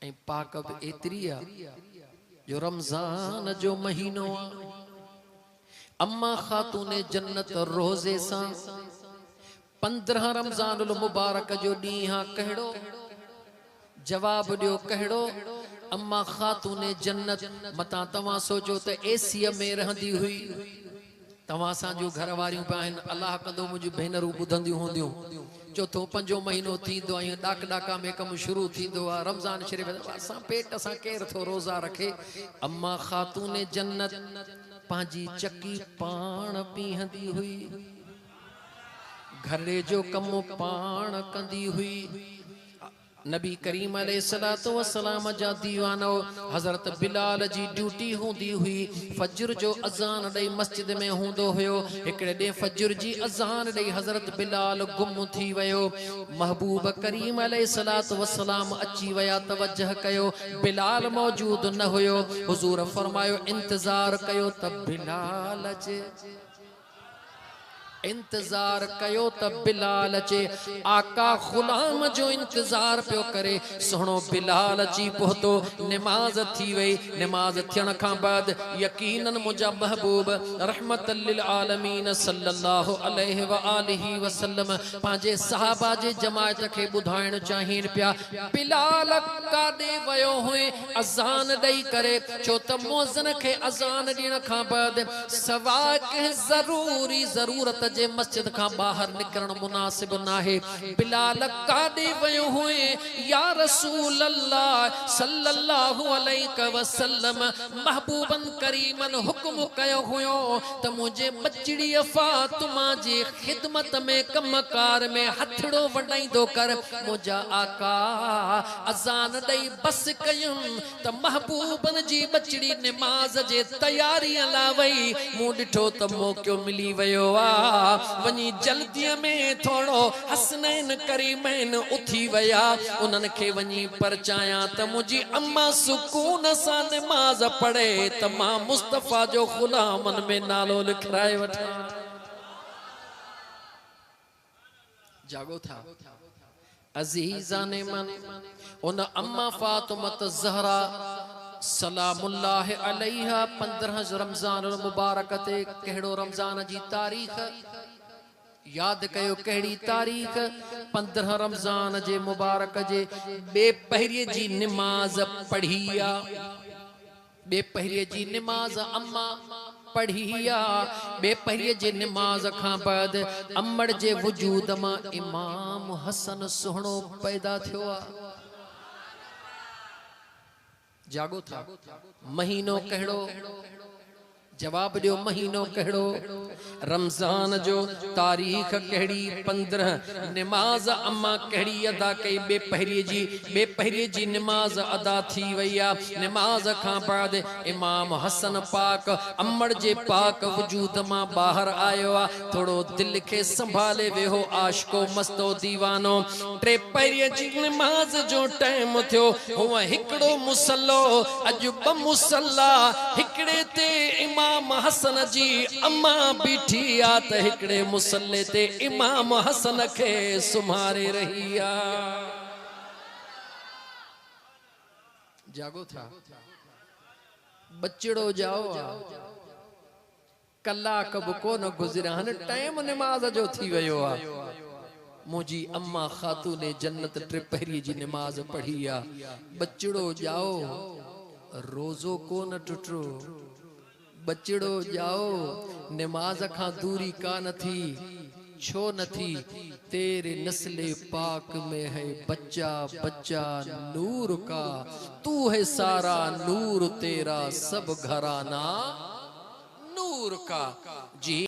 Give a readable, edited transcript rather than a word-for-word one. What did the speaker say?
ऐं पाक बि एतिरी आहे जो रमज़ान जो महीनो आहे। अम्मा खातूने जन्नत रोज़े सां 15 रमज़ानुल मुबारक जो ॾींहुं आहे। कहिड़ो जवाब ॾियो कहिड़ो? अम्मा खातूने जन्नत मतां तव्हां सोचो त एसीअ में रहंदी हुई। तव्हां सां जो घर वारियूं पिया आहिनि, अलाह कंदो मुंहिंजी भेनरूं ॿुधंदियूं हूंदियूं। चौथों पंजो महीनो थींदो आहे, ॾाक ॾाका में कमु शुरू थींदो आहे। रमज़ान शरीफ़ असां पेट सां केरु थो रोज़ा रखे। अम्मा खातूने जन्नत पंहिंजी चकी पाण पीहंदी हुई, घरे जो कमु पाण कंदी हुई। नबी करीम अलैहिस्सलातु वस्सलाम जा दीवानो हज़रत बिलाल जी ड्यूटी हूंदी हुई। फजर जो अज़ान ॾेई मस्जिद में हूंदो हुयो। हिकिड़े ॾींहुं फजर जी अज़ान ॾेई हज़रत बिलाल गुम थी वियो। महबूब करीम अलैहिस्सलातु वस्सलाम अची विया, तवज्जह कयो बिलाल मौजूद न हुयो। हुज़ूर फरमायो इंतज़ार कयो त बिलाल अचे, इंतजार कयो त बिलाल अचे। आका गुलाम जो इंतजार पियो करे। सुहिणो बिलाल अची पहुतो, नमाज थी वई। नमाज थियण खां बाद यकीनन मुंहिंजा महबूब रहमतल लिल आलमीन सल्लल्लाहु अलैहि व आलिहि वसल्लम पंहिंजे सहाबा जे जमायत खे ॿुधाइण चाहिनि पिया बिलाल काॾे वियो हुए अज़ान ॾेई करे। छो त मुअज़्ज़िन खे अज़ान ॾियण खां बाद सवाइ कंहिं ज़रूरत जे मस्जिद का बाहर निकरण मुनासिब नाहे। बिलाल काॾे वियो हुए या रसूल अल्लाह सल्लल्लाहु अलैहि वसल्लम महबूबन करीमन हुक्म कयो हुयो त मुझे बचड़ी फातिमा जी खिदमत में कमकार में हथड़ो वडाईंदो कर। मुझा आका अज़ान ॾेई बस कयुम त महबूबन जी बचड़ी नमाज जे तैयारी ला वई। मूं ॾिठो त मौक़ो मिली वियो आ। वनी जल्दी में थोड़ो हसनैन करीमैन उथी वया। उन्हनि खे वनी परचाया त मुझी अम्मा सुकून सां नमाज पढ़े त मां मुस्तफ़ा जो गुलामन में नालो लिखराए वठा। जागो था अज़ीज़ाने मन। उन अम्मा फातिमा ज़हरा सलामुल्लाह अलैहा 15 रमज़ान मुबारक ते कहिड़ो रमज़ान जी तारीख़ याद कयो? कहिड़ी तारीख़? 15 रमज़ान जे मुबारक जे बे पहिरीं जी नमाज पढ़ी आ। बे पहिरीं जी नमाज अम्मा पढ़ी आ। बे पहिरीं जी नमाज खां बाद अम्मड़ जे वजूद मां इमाम हसन सुहिणो पैदा थियो आ। जागो था महीनो कहिड़ो? जवाब दियो महीनो कहिड़ो? रमज़ान जो तारीख़ कहिड़ी? 15। नमाज अम्मा कहिड़ी अदा कई? बे पहिरीं जी नमाज अदा थी वई आहे। नमाज खां बाद इमाम हसन पाक अम्मड़ जे पाक वजूद मां बाहर आयो आहे। थोड़ो दिल खे संभाले वेहो आशिको मस्तो दीवानो। टे पहिरीं जी नमाज जो टाइम थियो। हुआ हिकिड़ो मुसल्लो अॼु ॿ मुसल्ला। हिकिड़े ते इमाम हसन जी अम्मा बीठी आ त हिकिड़े मुसल्ले ते इमाम हसन खे सुम्हारे रही आ। जागो था बचड़ो जाओ कलाक बि कोन गुज़रिया आहिनि, टाइम नमाज जो थी वियो आहे। मुझी अम्मा खातूने जन्नत टे पहिरीं जी नमाज पढ़ी आ। बचड़ो जाओ रोज़ो कोन टुटो। बचड़ो जाओ नमाज खां दूरी कान थी। छो न थी? तेरे नस्ले पाक में है बच्चा बच्चा नूर का। तू है सारा नूर तेरा सब घराना नूर का। जी